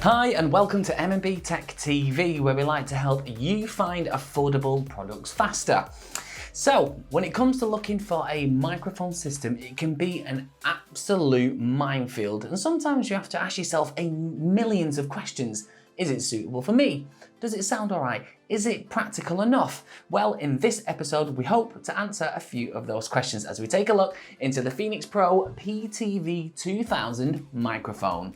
Hi and welcome to mmbtechtv, where we like to help you find affordable products faster. So when it comes to looking for a microphone system, it can be an absolute minefield, and sometimes you have to ask yourself millions of questions. Is it suitable for me? Does it sound alright? Is it practical enough? Well, in this episode, we hope to answer a few of those questions as we take a look into the Phenyx Pro PTV-2000 microphone.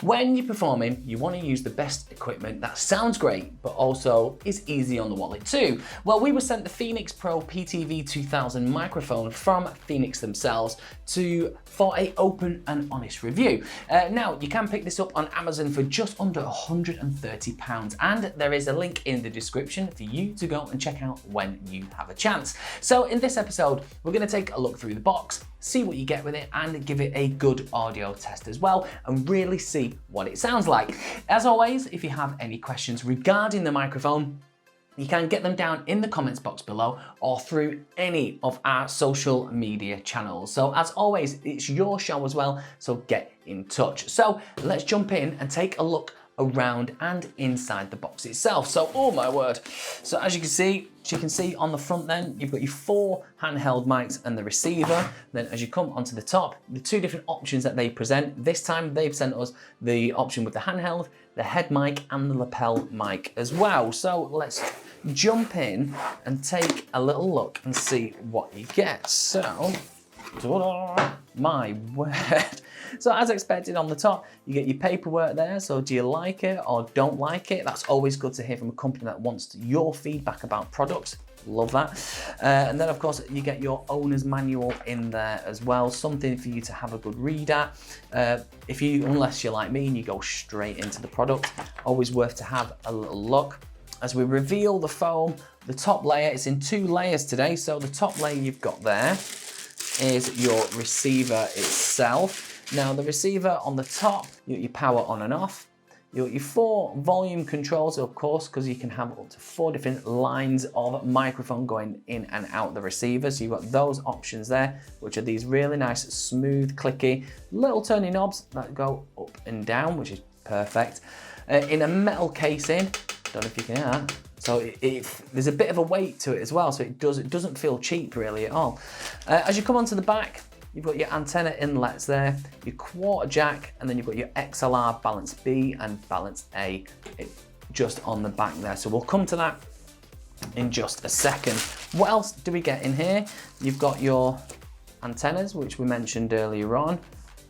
When you're performing, you want to use the best equipment that sounds great, but also is easy on the wallet too. Well, we were sent the Phenyx Pro PTV-2000 microphone from Phenyx themselves for an open and honest review. Now, you can pick this up on Amazon for just under £130, and there is a link in the description for you to go and check out when you have a chance. So in this episode, we're going to take a look through the box, see what you get with it, and give it a good audio test as well, and really see what it sounds like. As always, if you have any questions regarding the microphone, you can get them down in the comments box below or through any of our social media channels. So as always, it's your show as well, so get in touch. So let's jump in and take a look around and inside the box itself. So, oh my word. So as you can see on the front then, you've got your 4 handheld mics and the receiver. Then as you come onto the top, the 2 different options that they present. This time they've sent us the option with the handheld, the head mic and the lapel mic as well. So let's jump in and take a little look and see what you get. So, my word. So as expected on the top, you get your paperwork there. So do you like it or don't like it? That's always good to hear from a company that wants your feedback about products. Love that. And then of course you get your owner's manual in there as well, something for you to have a good read at. Unless you're like me and you go straight into the product, always worth to have a little look. As we reveal the foam, the top layer, it's in 2 layers today. So the top layer you've got there is your receiver itself. Now the receiver on the top, you got your power on and off. You got your 4 volume controls, of course, because you can have up to 4 different lines of microphone going in and out the receiver. So you've got those options there, which are these really nice, smooth, clicky, little turning knobs that go up and down, which is perfect. In a metal casing, don't know if you can hear that. So there's a bit of a weight to it as well, so it doesn't feel cheap really at all. As you come onto the back, you've got your antenna inlets there, your quarter jack, and then you've got your XLR balance B and balance A just on the back there. So we'll come to that in just a second. What else do we get in here? You've got your antennas, which we mentioned earlier on,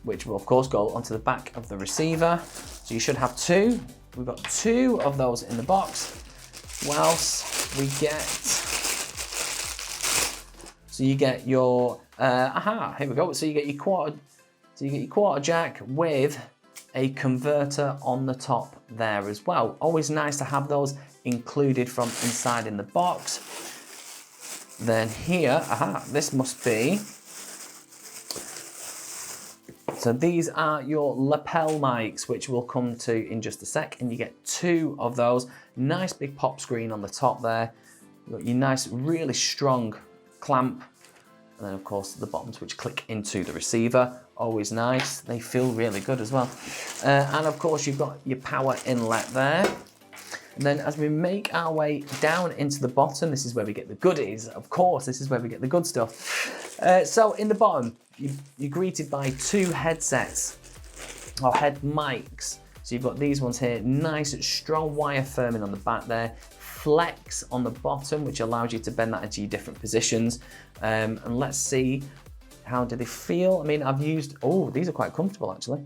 which will of course go onto the back of the receiver. So you should have 2. We've got 2 of those in the box. What else we get? So you get your here we go. So you get your quarter jack with a converter on the top there as well. Always nice to have those included from inside in the box. Then here, this must be. So these are your lapel mics, which we'll come to in just a sec, and you get 2 of those. Nice big pop screen on the top there. You've got your nice, really strong clamp, and then of course the bottoms which click into the receiver. Always nice. They feel really good as well. And of course you've got your power inlet there. And then as we make our way down into the bottom, this is where we get the goodies. Of course, this is where we get the good stuff. So in the bottom, you're greeted by 2 headsets or head mics. So you've got these ones here, nice strong wire firming on the back there, flex on the bottom, which allows you to bend that into your different positions. And let's see, how do they feel? I mean, these are quite comfortable actually.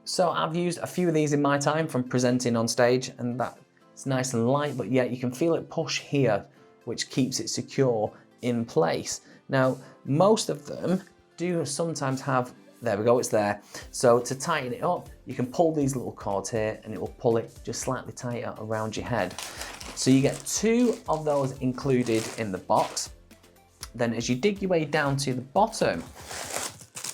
So I've used a few of these in my time from presenting on stage, and that's nice and light, but yet you can feel it push here, which keeps it secure in place. Now, most of them do sometimes have, there we go, it's there. So to tighten it up, you can pull these little cords here and it will pull it just slightly tighter around your head. So you get 2 of those included in the box. Then as you dig your way down to the bottom,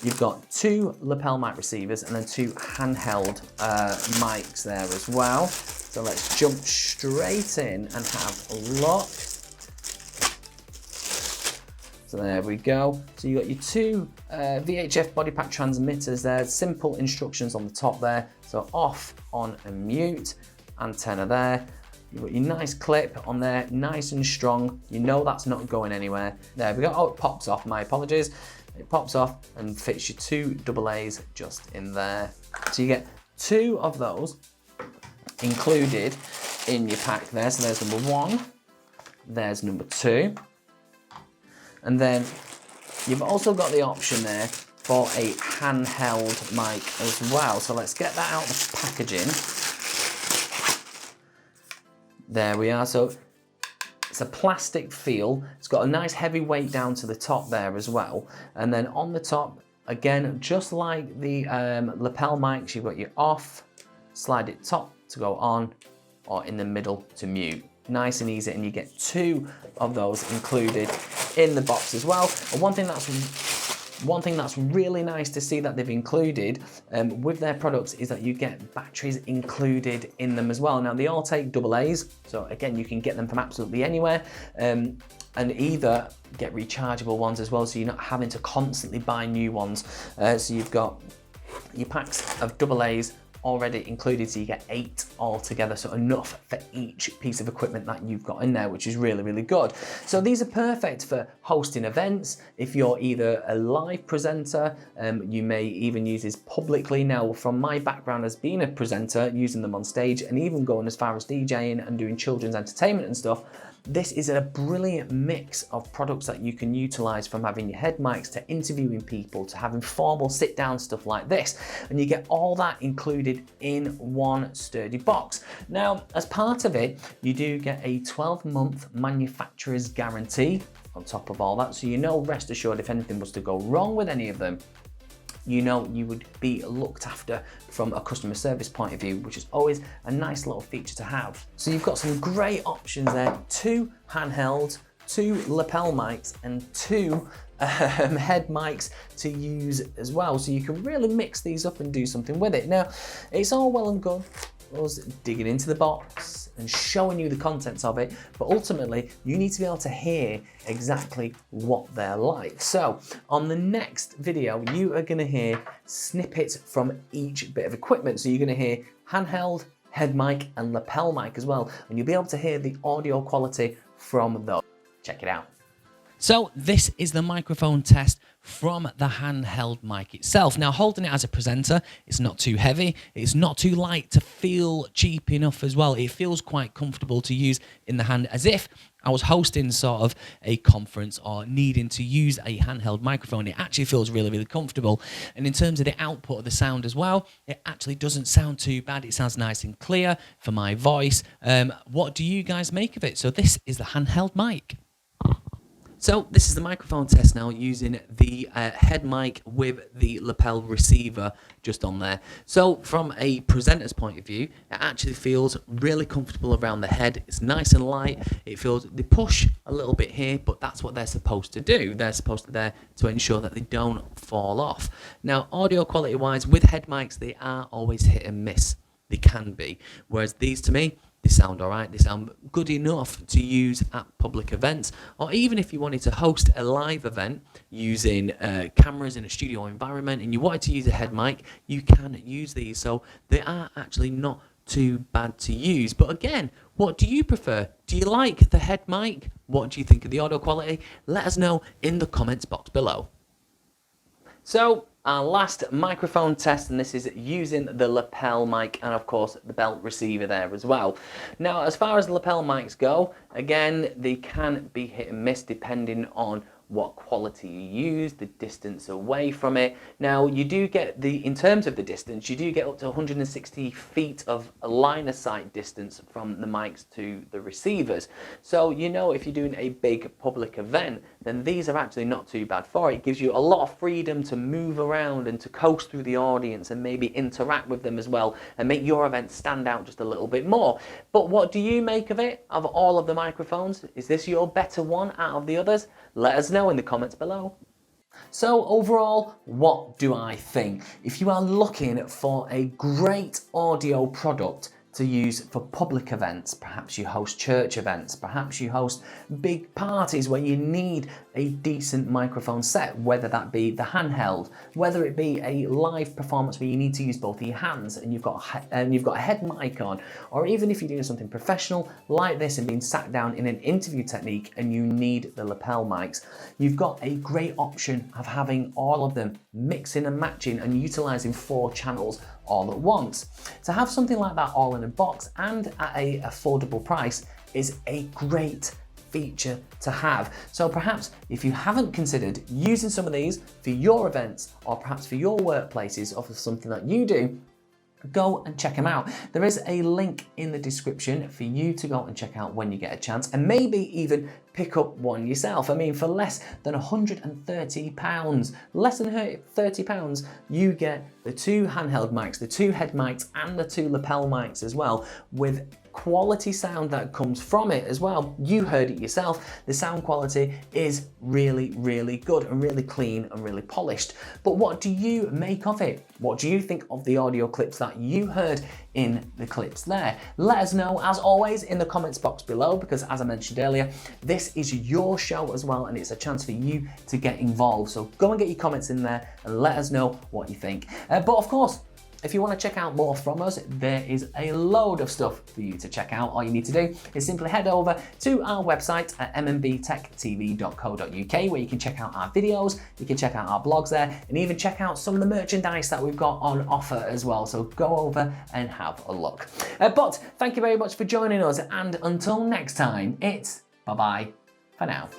you've got 2 lapel mic receivers and then 2 handheld mics there as well. So let's jump straight in and have a look. So there we go. So you got your two VHF body pack transmitters there, simple instructions on the top there. So off, on and mute, antenna there. You've got your nice clip on there, nice and strong. You know that's not going anywhere. There we go. Oh, it pops off, my apologies. It pops off and fits your two AA's just in there. So you get two of those included in your pack there. So there's number one, there's number two. And then you've also got the option there for a handheld mic as well. So let's get that out of the packaging. There we are. So it's a plastic feel. It's got a nice heavy weight down to the top there as well. And then on the top, again, just like the lapel mics, you've got your off, slide it top to go on, or in the middle to mute. Nice and easy, and you get two of those included in the box as well. And one thing that's really nice to see that they've included with their products is that you get batteries included in them as well. Now they all take AA's, so again you can get them from absolutely anywhere, and either get rechargeable ones as well, so you're not having to constantly buy new ones. So you've got your packs of AA's already included, so you get 8 altogether, so enough for each piece of equipment that you've got in there, which is really, really good. So these are perfect for hosting events. If you're either a live presenter, you may even use these publicly. Now, from my background as being a presenter, using them on stage and even going as far as DJing and doing children's entertainment and stuff, this is a brilliant mix of products that you can utilize, from having your head mics to interviewing people to having formal sit down stuff like this. And you get all that included in one sturdy box. Now, as part of it, you do get a 12-month manufacturer's guarantee on top of all that. So you know, rest assured, if anything was to go wrong with any of them, you know you would be looked after from a customer service point of view, which is always a nice little feature to have. So you've got some great options there: 2 handhelds, 2 lapel mics, and 2 head mics to use as well. So you can really mix these up and do something with it. Now, it's all well and good us digging into the box and showing you the contents of it, but ultimately you need to be able to hear exactly what they're like. So on the next video, you are going to hear snippets from each bit of equipment. So you're going to hear handheld, head mic, and lapel mic as well, and you'll be able to hear the audio quality from those. Check it out. So this is the microphone test from the handheld mic itself. Now, holding it as a presenter, it's not too heavy, it's not too light to feel cheap enough as well. It feels quite comfortable to use in the hand, as if I was hosting sort of a conference or needing to use a handheld microphone. It actually feels really, really comfortable. And in terms of the output of the sound as well, it actually doesn't sound too bad. It sounds nice and clear for my voice. What do you guys make of it? So this is the handheld mic. So this is the microphone test now, using the head mic with the lapel receiver just on there. So from a presenter's point of view, it actually feels really comfortable around the head. It's nice and light. It feels, they push a little bit here, but that's what they're supposed to do. They're supposed to be there to ensure that they don't fall off. Now, audio quality wise, with head mics, they are always hit and miss. They can be. Whereas these, to me, they sound all right. They sound good enough to use at public events, or even if you wanted to host a live event using cameras in a studio environment and you wanted to use a head mic, you can use these. So they are actually not too bad to use. But again, what do you prefer? Do you like the head mic? What do you think of the audio quality? Let us know in the comments box below. So our last microphone test, and this is using the lapel mic and of course the belt receiver there as well. Now, as far as the lapel mics go, again, they can be hit and miss depending on what quality you use, the distance away from it. Now, you do get in terms of the distance, you do get up to 160 feet of line of sight distance from the mics to the receivers. So, you know, if you're doing a big public event, then these are actually not too bad for it. It gives you a lot of freedom to move around and to coast through the audience and maybe interact with them as well and make your event stand out just a little bit more. But what do you make of it, of all of the microphones? Is this your better one out of the others? Let us know in the comments below. So overall, what do I think? If you are looking for a great audio product, to use for public events. Perhaps you host church events, perhaps you host big parties where you need a decent microphone set, whether that be the handheld, whether it be a live performance where you need to use both of your hands and you've got a head mic on, or even if you're doing something professional like this and being sat down in an interview technique and you need the lapel mics, you've got a great option of having all of them mixing and matching and utilizing 4 channels all at once. To have something like that all in a box and at a affordable price is a great feature to have. So perhaps if you haven't considered using some of these for your events or perhaps for your workplaces or for something that you do, go and check them out. There is a link in the description for you to go and check out when you get a chance, and maybe even pick up one yourself. I mean, for less than £130, less than £30, you get the 2 handheld mics, the 2 head mics, and the 2 lapel mics as well, with quality sound that comes from it as well. You heard it yourself. The sound quality is really, really good and really clean and really polished. But what do you make of it? What do you think of the audio clips that you heard in the clips there? Let us know, as always, in the comments box below, because as I mentioned earlier, this is your show as well, and it's a chance for you to get involved. So go and get your comments in there and let us know what you think. But of course, if you want to check out more from us, there is a load of stuff for you to check out. All you need to do is simply head over to our website at mmbtechtv.co.uk, where you can check out our videos, you can check out our blogs there, and even check out some of the merchandise that we've got on offer as well. So go over and have a look. But thank you very much for joining us, and until next time, it's bye-bye for now.